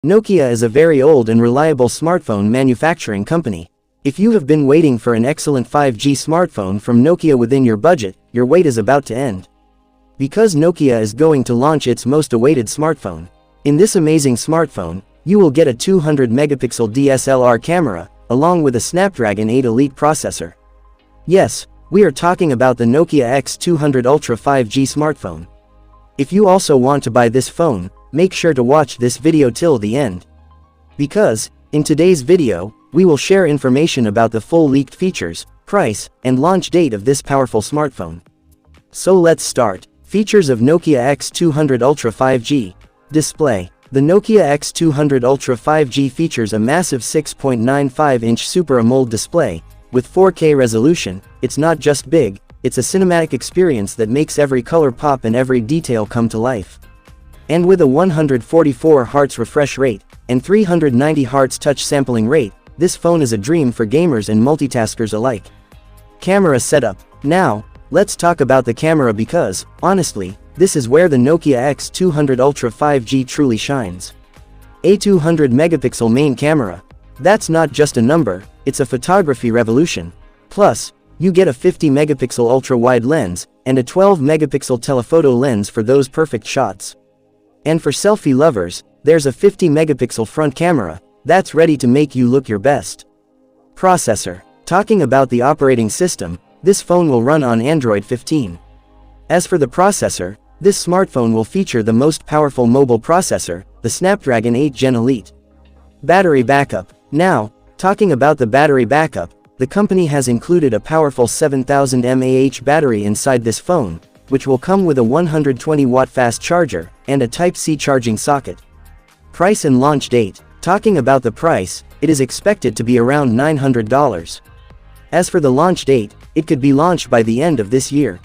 Nokia is a very old and reliable smartphone manufacturing company. If you have been waiting for an excellent 5G smartphone from Nokia within your budget, your wait is about to end. Because Nokia is going to launch its most awaited smartphone. In this amazing smartphone, you will get a 200 megapixel DSLR camera, along with a Snapdragon 8 Elite processor. Yes, we are talking about the Nokia X200 Ultra 5G smartphone. If you also want to buy this phone, make sure to watch this video till the end. Because, in today's video, we will share information about the full leaked features, price, and launch date of this powerful smartphone. So let's start. Features of Nokia X200 Ultra 5G. Display. The Nokia X200 Ultra 5G features a massive 6.95-inch Super AMOLED display. With 4K resolution, it's not just big, it's a cinematic experience that makes every color pop and every detail come to life. And with a 144 Hz refresh rate, and 390 Hz touch sampling rate, this phone is a dream for gamers and multitaskers alike. Camera setup. Now, let's talk about the camera because, honestly, this is where the Nokia X200 Ultra 5G truly shines. A 200 megapixel main camera. That's not just a number, it's a photography revolution. Plus, you get a 50 megapixel ultra-wide lens, and a 12 megapixel telephoto lens for those perfect shots. And for selfie lovers, there's a 50 megapixel front camera, that's ready to make you look your best. Processor. Talking about the operating system, this phone will run on Android 15. As for the processor, this smartphone will feature the most powerful mobile processor, the Snapdragon 8 Gen Elite. Battery backup. Now, talking about the battery backup, the company has included a powerful 7000 mAh battery inside this phone, which will come with a 120-watt fast charger, and a Type-C charging socket. Price and launch date. Talking about the price, it is expected to be around $900. As for the launch date, it could be launched by the end of this year.